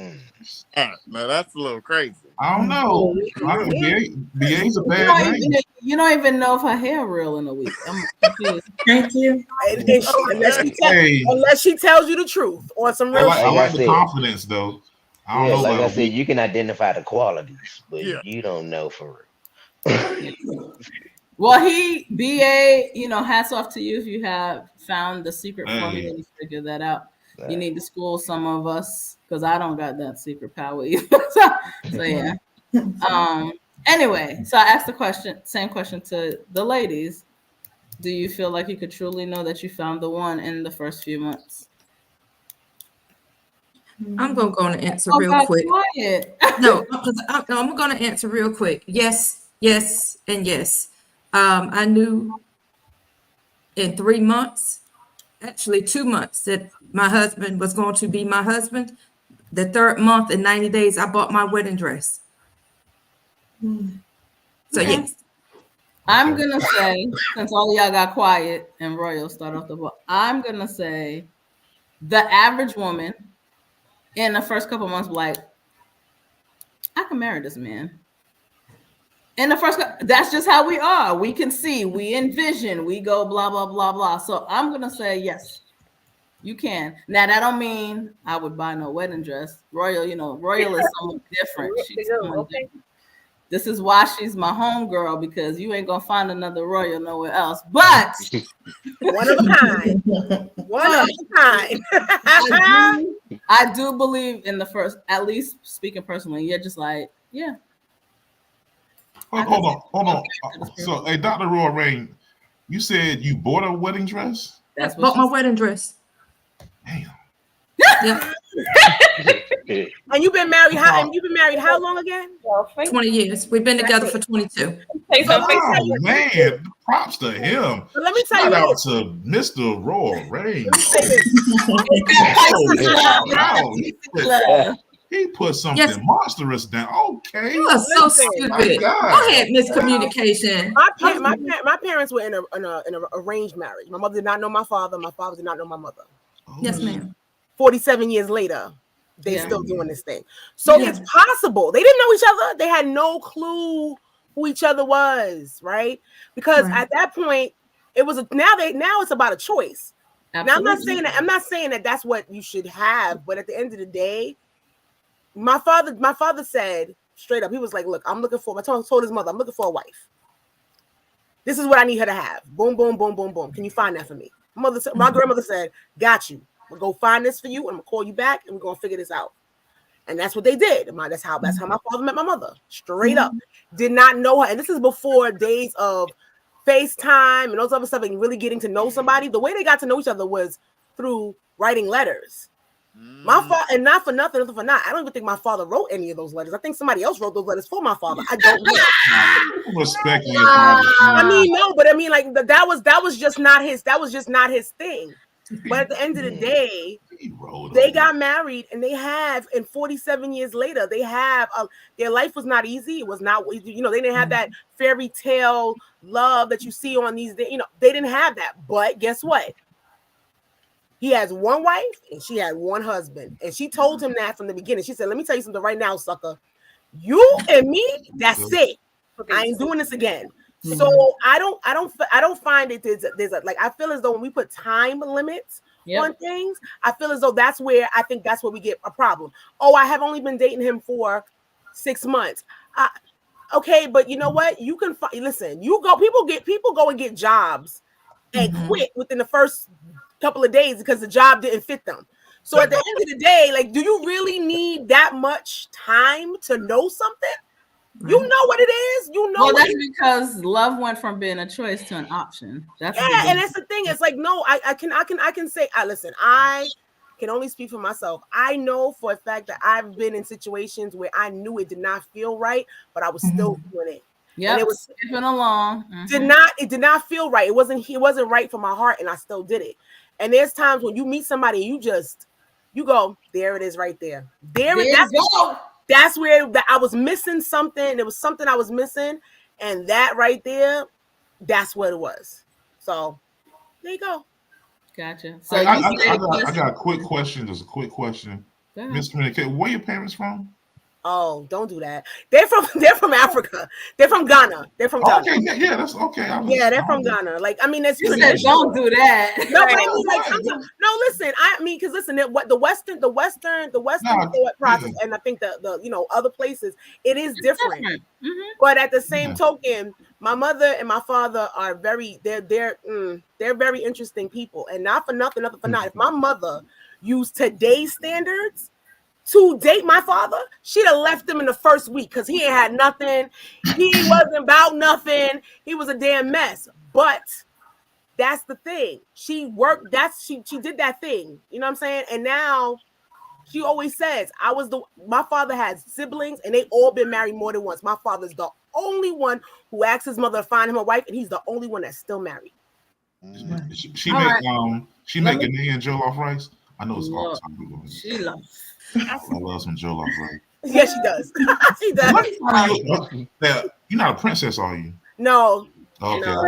Now that's a little crazy. I don't know. BA's a bad name. You don't even know if her hair real in a week. I'm confused. Thank you. Unless she tells you the truth on some real shit. I like the confidence though. I don't know. Like I said, you can identify the qualities, but you don't know for real. Well, BA, hats off to you if you have found the secret formula and figure that out. You need to school some of us because I don't got that secret power either. So yeah. Anyway, so I asked the same question to the ladies. Do you feel like you could truly know that you found the one in the first few months? I'm going to go and answer real quick. No, I'm going to answer real quick. Yes, yes, and yes. I knew in 3 months, actually 2 months, that my husband was going to be my husband. The 3rd month in 90 days, I bought my wedding dress. So yes. I'm going to say, since all of y'all got quiet and Royal start off the book, I'm going to say the average woman in the first couple months like, I can marry this man. In the first, that's just how we are. We can see, we envision, we go blah, blah, blah, blah. So I'm going to say, yes, you can. Now, that don't mean I would buy no wedding dress. Royal, Royal is someone different. She's someone different. This is why she's my homegirl, because you ain't going to find another Royal nowhere else. But one of a kind. One of a kind. I do believe in the first, at least speaking personally, you're just like, yeah. Hold on. So, hey, Dr. Roy Rain, you said you bought a wedding dress? That's bought my wedding dress. Damn. Yeah. And you've been married how long again? 20 years. We've been together for 22. Oh man, props to him. But let me tell you, shout out to Mr. Roy Rain. He put something monstrous down. Okay. You are so stupid. Go ahead, miscommunication. My parents were in an arranged marriage. My mother did not know my father. My father did not know my mother. Yes, ma'am. 47 years later, they still doing this thing. So it's possible. They didn't know each other. They had no clue who each other was, right? Because at that point, it was now it's about a choice. Absolutely. Now I'm not saying that that's what you should have, but at the end of the day, my father said straight up, he was like, look, I told his mother, I'm looking for a wife. This is what I need her to have. Boom, boom, boom, boom, boom. Can you find that for me? My grandmother said, got you. We'll go find this for you, and I'm gonna call you back, and we're gonna figure this out. And that's what they did. That's how my father met my mother. Straight up. Did not know her. And this is before days of FaceTime and those other stuff and really getting to know somebody. The way they got to know each other was through writing letters. My father, and not for nothing, I don't even think my father wrote any of those letters. I think somebody else wrote those letters for my father. I don't know. Respect your father. Like that was just not his thing. But at the end of the day, they got married, and and 47 years later, their life was not easy. It was not, they didn't have that fairy tale love that you see on these, they didn't have that. But guess what? He has one wife, and she had one husband, and she told him that from the beginning. She said, "Let me tell you something right now, sucker. You and me, that's it. I ain't doing this again." So I don't find it there's I feel as though when we put time limits on things, I feel as though that's where we get a problem. Oh, I have only been dating him for 6 months. Okay, but you know what? You can listen. People go and get jobs and quit within the first couple of days because the job didn't fit them. So at the end of the day, do you really need that much time to know something? Right. You know what it is. You know. Well, that's because love went from being a choice to an option. That's and that's the thing. It's like, no, I can say, listen, I can only speak for myself. I know for a fact that I've been in situations where I knew it did not feel right, but I was still doing it. Yeah, and it was skipping along. It did not feel right. It wasn't right for my heart, and I still did it. And there's times when you meet somebody, you go, there it is, right there. That's where I was missing something. There was something I was missing, and that right there, that's what it was. So there you go. Gotcha. So I got a quick question. There's a quick question. Miscommunication. Where your parents from? Oh, don't do that. They're from Africa. They're from Ghana. They're from Ghana. Okay, yeah, that's okay. They're from Ghana. Like, I mean, that's don't do that. No, but I mean, like, no, listen. I mean, because listen, what the Western thought process, and I think the other places, it is different. But at the same token, my mother and my father are they're very interesting people, and not for nothing. If my mother used today's standards to date my father, she'd have left him in the first week because he ain't had nothing. He wasn't about nothing. He was a damn mess. But that's the thing. She worked. She did that thing. You know what I'm saying? And now she always says, my father has siblings and they all been married more than once. My father's the only one who asked his mother to find him a wife, and he's the only one that's still married. She make Ghanaian jollof rice. I know it's all time people. She loves. I love some jollof rice. Yeah, she does. She does. You're not a princess, are you? No. Okay. No,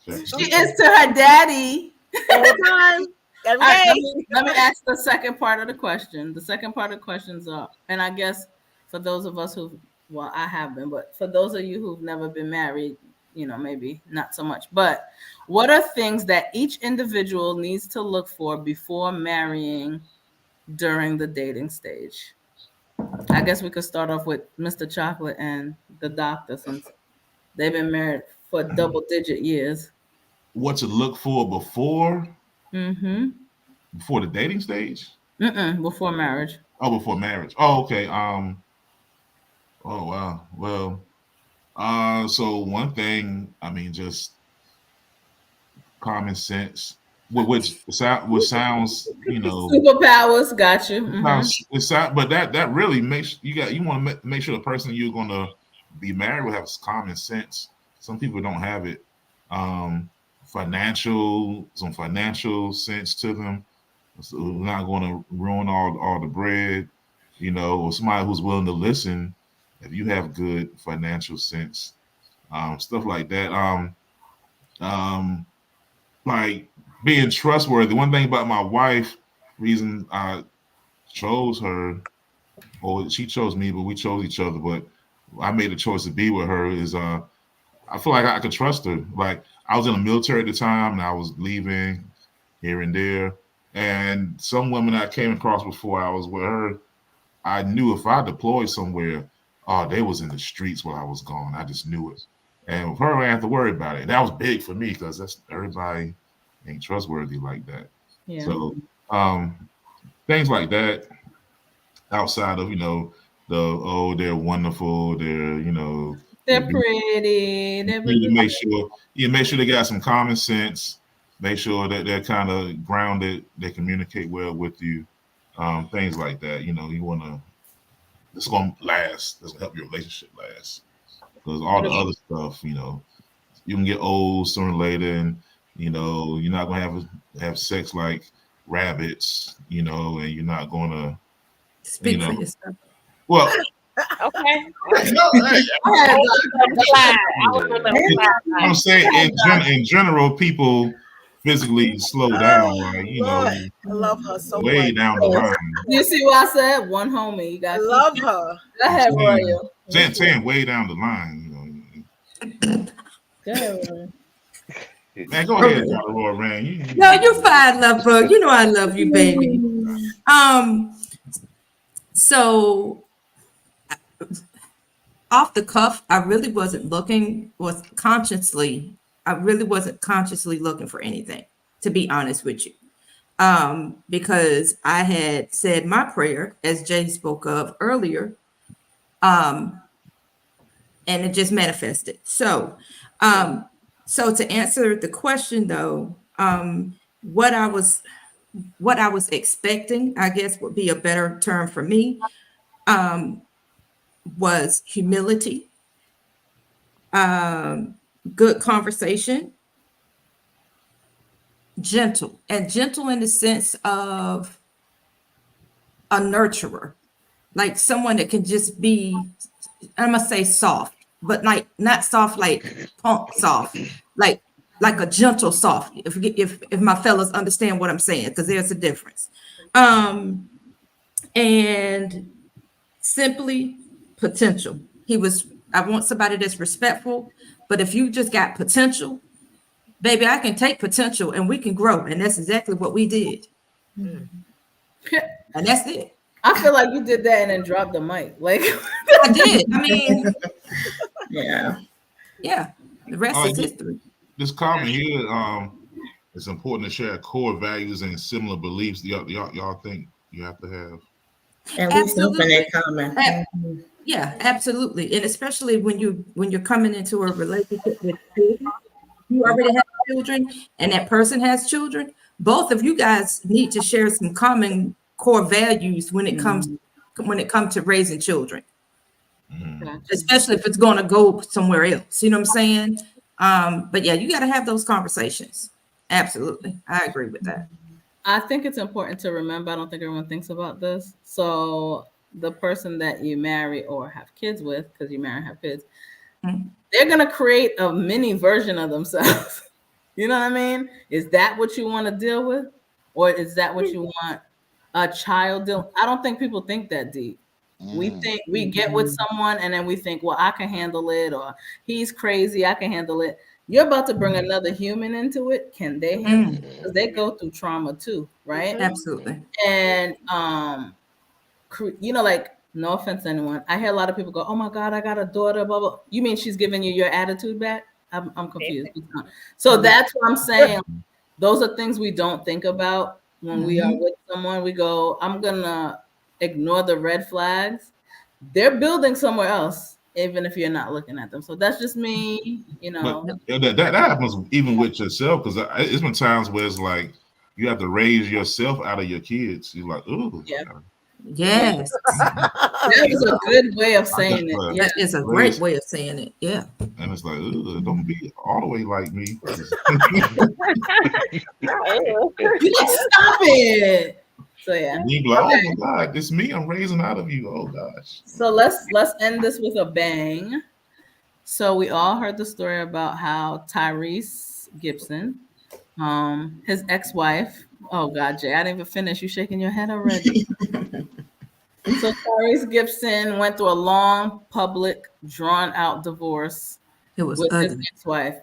she is to her daddy. All the time. Every day. Let me ask the second part of the question. The second part of the questions are, and I guess for those of us I have been, but for those of you who've never been married, maybe not so much. But what are things that each individual needs to look for before marrying during the dating stage? I guess we could start off with Mr. Chocolate and the doctor, since they've been married for double-digit years. What to look for before? Before the dating stage? Before marriage. Oh, before marriage. Oh, okay. Oh, wow. Well, so one thing, I mean, just common sense, which sounds, superpowers. Got you. But that really makes you want to make sure the person you're going to be married with has common sense. Some people don't have it. Some financial sense to them. So we're not going to ruin all the bread, or somebody who's willing to listen. If you have good financial sense, stuff like that. Like being trustworthy. One thing about my wife, reason I chose her, or she chose me, but we chose each other. But I made a choice to be with her is I feel like I could trust her. Like I was in the military at the time, and I was leaving here and there. And some women I came across before I was with her, I knew if I deployed somewhere, they was in the streets while I was gone. I just knew it. And with her, I didn't have to worry about it. That was big for me because everybody ain't trustworthy like that. Yeah. So things like that, outside of they're wonderful, they're pretty. You make sure they got some common sense. Make sure that they're kind of grounded. They communicate well with you. Things like that. You want to. It's going to last. It's going to help your relationship last. Because all the other stuff, you can get old sooner or later, and you're not going to have sex like rabbits, and you're not going to speak for yourself. Well, okay. I'm saying in general, people physically slow down, I love her so way much. down the line. You see what I said? One homie. You got. I love her. Go ahead, Royal. Saying way down the line, Go ahead, Royal. Man, go ahead, Royal, man. No, you're fine, love bug. I love you, baby. So off the cuff, I really wasn't consciously looking for anything, to be honest with you. Because I had said my prayer, as Jay spoke of earlier, and it just manifested. So, so to answer the question though, what I was expecting, I guess would be a better term for me, was humility, good conversation, gentle in the sense of a nurturer, like someone that can just be, I'm gonna say soft, but like not soft like punk soft, like a gentle soft. If my fellas understand what I'm saying, because there's a difference. And simply potential. I want somebody that's respectful, but if you just got potential, baby, I can take potential and we can grow. And that's exactly what we did. And that's it. I feel like you did that and then dropped the mic. Like I did. I mean, yeah. The rest is history. This comment here, it's important to share core values and similar beliefs. Y'all think you have to have? And we something that comment. Yeah, absolutely. And especially when you're coming into a relationship with children, you already have children, and that person has children. Both of you guys need to share some common core values when it comes to raising children, especially if it's going to go somewhere else. You know what I'm saying? But yeah, you got to have those conversations. Absolutely, I agree with that. I think it's important to remember. I don't think everyone thinks about this. So the person that you marry or have kids with, because you marry and have kids, they're gonna create a mini version of themselves. You know what I mean? Is that what you want to deal with, or is that what you want a child deal? I don't think people think that deep. We think we get with someone and then we think, well, I can handle it, or he's crazy, I can handle it. You're about to bring another human into it. Can they handle it? Because they go through trauma too, right? Absolutely. And like, no offense to anyone, I hear a lot of people go, oh my God, I got a daughter, blah, blah. You mean she's giving you your attitude back? I'm confused. So that's what I'm saying. Those are things we don't think about when we are with someone. We go, I'm gonna ignore the red flags. They're building somewhere else, even if you're not looking at them. So that's just me, But that happens even with yourself, because it's been times where it's like you have to raise yourself out of your kids. You're like, ooh. Yeah. Yes. That is a good way of saying it. That is a great way of saying it. Yeah. And it's like, don't be all the way like me. Stop it. So yeah. You like, oh my God, it's me I'm raising out of you. Oh gosh. So let's end this with a bang. So we all heard the story about how Tyrese Gibson, his ex-wife. Oh God, Jay, I didn't even finish. You shaking your head already. So Tyrese Gibson went through a long, public, drawn-out divorce with his ex-wife.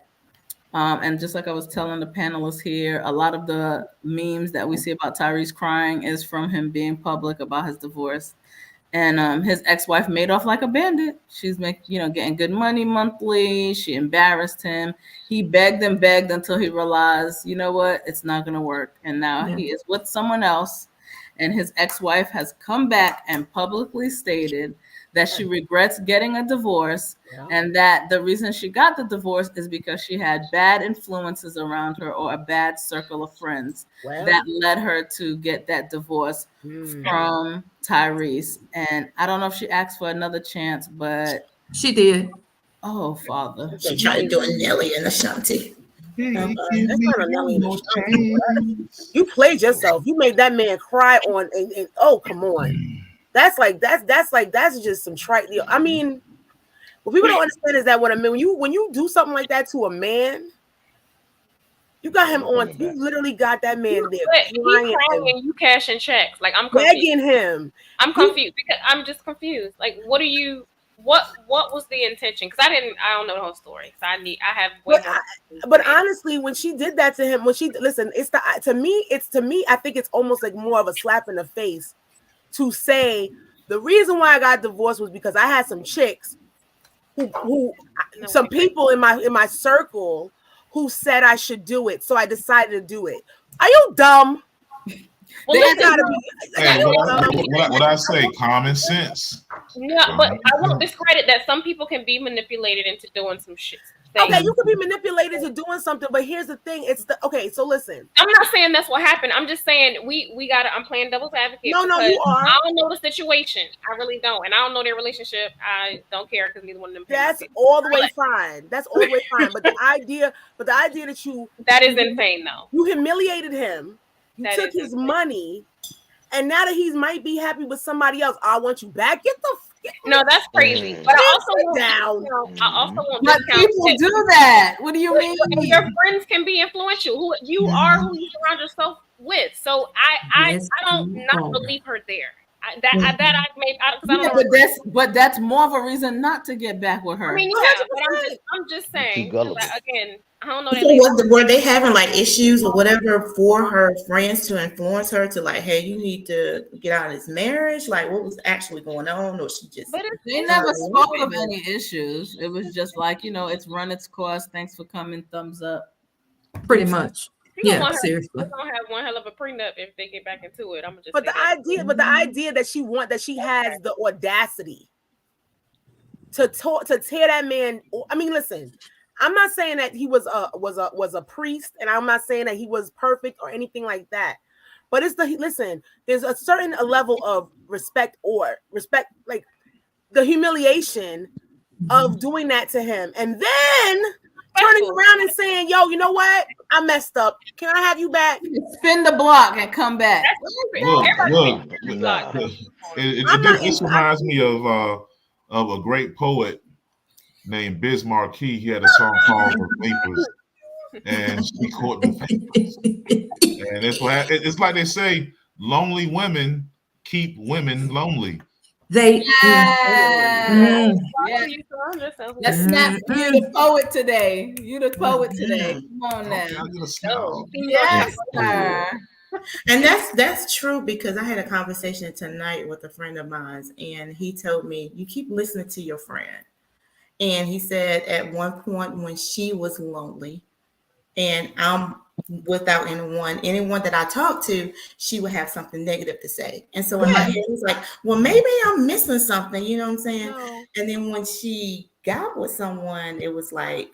And just like I was telling the panelists here, a lot of the memes that we see about Tyrese crying is from him being public about his divorce. And his ex-wife made off like a bandit. She's getting good money monthly. She embarrassed him. He begged until he realized, you know what, it's not going to work. And now he is with someone else. And his ex-wife has come back and publicly stated that she regrets getting a divorce, and that the reason she got the divorce is because she had bad influences around her or a bad circle of friends that led her to get that divorce from Tyrese. And I don't know if she asked for another chance, but she did. Oh, Father. She tried to do a Nelly and Ashanti. That's not a Nelly. You played yourself. You made that man cry on and oh, come on. That's just some trite. I mean, what people don't understand is that when you do something like that to a man, you got him on. You literally got that man there. He's crying and you cashing checks. Like, I'm begging him. I'm confused because I'm just confused. Like, what was the intention? Because I don't know the whole story. So I have way more. But honestly, when she did that to him, to me, I think it's almost like more of a slap in the face to say the reason why I got divorced was because I had some chicks some people in my circle who said I should do it, so I decided to do it. Are you dumb? Well, what I say, common sense. No, but I won't discredit that some people can be manipulated into doing some shit. Okay, you could be manipulated to doing something, but here's the thing: okay. So listen, I'm not saying that's what happened. I'm just saying we got. I'm playing devil's advocate. No, you are. I don't know the situation. I really don't, and I don't know their relationship. I don't care because neither one of them. That's all the way fine. That's all the way fine. But the idea that you that is insane, though. You humiliated him. You took his money, and now that he might be happy with somebody else, I want you back. No, that's crazy. But I also want But people do that. What do you mean? Your friends can be influential. Who you are, who you surround yourself with. So I don't not believe her there. But that's more of a reason not to get back with her. I mean, yeah, but I'm just saying. Again, I don't know. So were they having like issues or whatever for her friends to influence her to like, hey, you need to get out of this marriage? Like, what was actually going on, or she just? But they never spoke of any issues. It was just like, it's run its course. Thanks for coming. Thumbs up. Pretty much. Yeah, seriously. We're gonna have one hell of a prenup if they get back into it. I'm just. But the idea that she has the audacity to tear that man. I mean, listen. I'm not saying that he was a priest, and I'm not saying that he was perfect or anything like that. But there's a certain level of respect, like the humiliation of doing that to him, and then turning around and saying, "Yo, you know what? I messed up. Can I have you back?" Spin the block and come back. Look. This reminds me of a great poet named Biz Marquis. He had a song called "The Vapors," and she caught the vapors. And it's like they say, lonely women keep women lonely. They That's not you, the poet today. You the poet today. Come on now. Yes, sir. And that's true, because I had a conversation tonight with a friend of mine, and he told me, you keep listening to your friend. And he said at one point when she was lonely and I'm without anyone that I talked to, she would have something negative to say. And so in my head, it was like, well, maybe I'm missing something, you know what I'm saying? No. And then when she got with someone, it was like,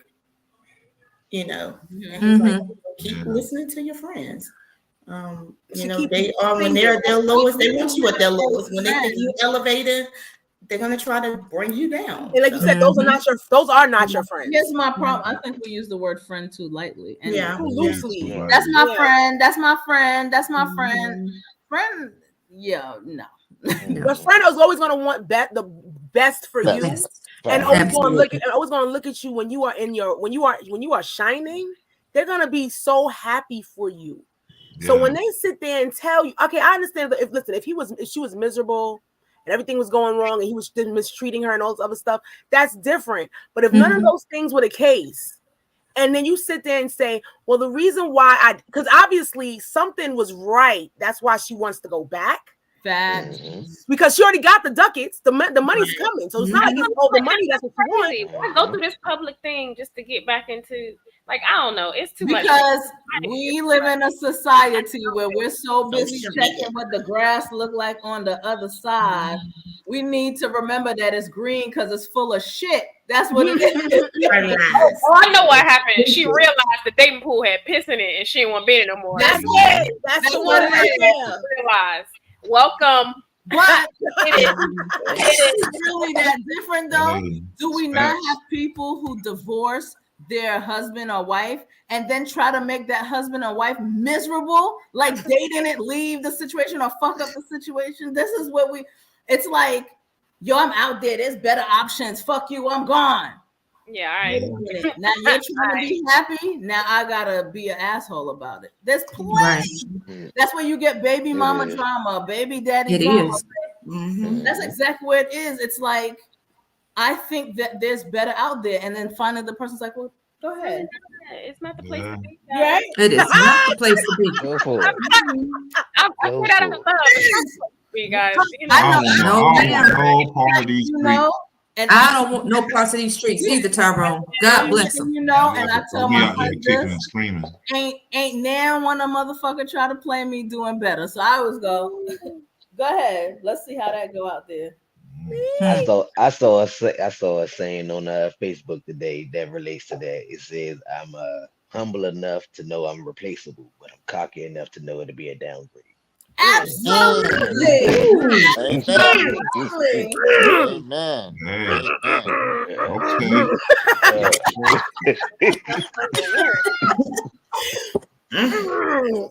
and he's like, keep listening to your friends. They are, when they're at their lowest, they want you at their lowest. When they think you elevated, they're gonna try to bring you down. And like you said, those are not your friends. Here's my problem. I think we use the word friend too lightly and loosely. That's my friend. That's my friend. That's my friend. Friend, no. Your friend is always gonna want the best for you, and always gonna look at you when you are shining. They're gonna be so happy for you. Yeah. So when they sit there and tell you, okay, I understand that if she was miserable and everything was going wrong and he was mistreating her and all this other stuff, that's different. But if none of those things were the case, and then you sit there and say, well, the reason why because obviously something was right, that's why she wants to go back. Because she already got the ducats, the money's coming. So it's not like it's all the money that's what you want. Go through this public thing just to get back into, like, I don't know, it's too much. Because we live in a society where we're so busy checking what the grass look like on the other side. We need to remember that it's green because it's full of shit. That's what it is. I know what happened. She realized the dating pool had piss in it and she didn't want to be in it no more. That's it. That's what it realized. Welcome. But it is really that different though. Do we not have people who divorce their husband or wife and then try to make that husband or wife miserable, like they didn't leave the situation or fuck up the situation? This is what it's like, yo, I'm out there, there's better options, fuck you, I'm gone. Yeah, all right. Now you're trying to be happy, now I gotta be an asshole about it. There's plenty. That's where you get baby mama drama, baby daddy drama. That's exactly what it is. It's like, I think that there's better out there, and then finally the person's like, well, go ahead. It's not the place to be. Right? It is not the place to be. Go for it. I'm put out of the love. You guys, I don't want no part of these streets. And I don't want no parts of these streets either, Tyrone. God bless them. And I tell my husband, ain't now one of motherfucker try to play me doing better. So I always go ahead. Let's see how that go out there. I saw a saying on Facebook today that relates to that. It says, "I'm humble enough to know I'm replaceable, but I'm cocky enough to know it'll be a downgrade." Absolutely. Amen. Amen. Hey, Amen. okay.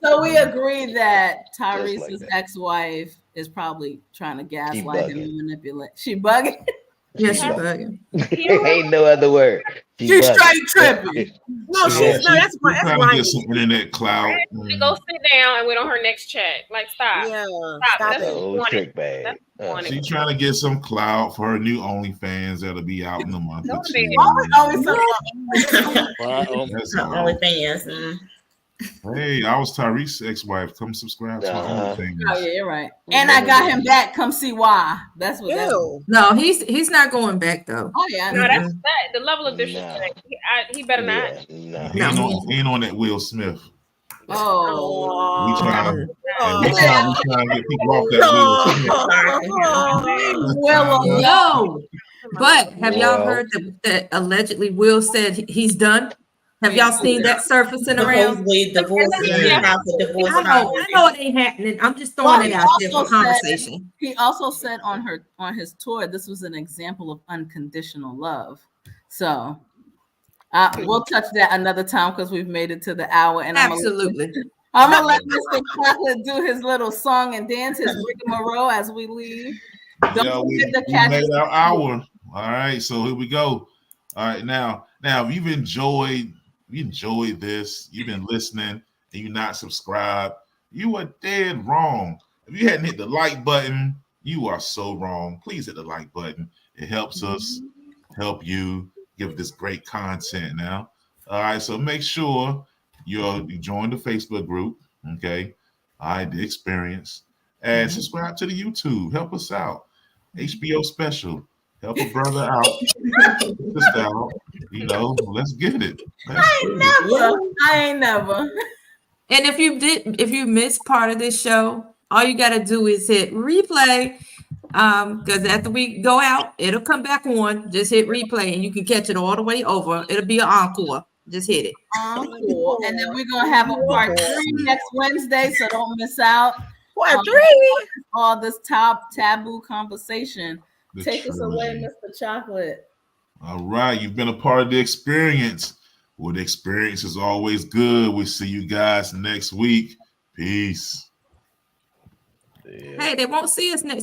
So we agree that Tyrese's ex-wife is probably trying to gaslight him and manipulate. She bugging. Yeah, she bugging. Ain't no other word. She's straight tripping. No, she's no. That's trying to get some internet clout. To go sit down and wait on her next check. Like, stop. Yeah, stop. That's old trick bag. She's trying to get some clout for her new OnlyFans that'll be out in a month or two. OnlyFans. Hey, I was Tyrese's ex-wife. Come subscribe to my OnlyFans. Oh yeah, you're right. And I got him back. Come see why. That's what. No, he's not going back though. Oh yeah, no, that's that. The level of disrespect. He better not. He ain't on that Will Smith. Oh, we trying to get people off that Will Smith. No, but have y'all heard that allegedly Will said he's done? Have y'all seen that surfacing around? I know it ain't happening. I'm just throwing it out there for conversation. He also said on his tour, this was an example of unconditional love. So we'll touch that another time because we've made it to the hour. And absolutely, I'm gonna let Mr. Chocolate do his little song and dance, his rigmarole as we leave. We made our hour. All right, so here we go. All right, now if you've enjoyed this, you've been listening, and you're not subscribed, you are dead wrong. If you hadn't hit the like button, you are so wrong. Please hit the like button. It helps us help you give this great content now. All right, so make sure you join the Facebook group, okay? All right, The Experience. And subscribe to the YouTube. Help us out. HBO special. Help a brother out. Sister out. Let's get it. I ain't never. And if you missed part of this show, all you got to do is hit replay. Because after we go out, it'll come back on. Just hit replay and you can catch it all the way over. It'll be an encore. Just hit it. Encore. And then we're going to have a part 3 next Wednesday, so don't miss out. Part 3. All this taboo conversation. Take us away, Mr. Chocolate. All right. You've been a part of The Experience. Well, the experience is always good. We'll see you guys next week. Peace. Hey, they won't see us next week.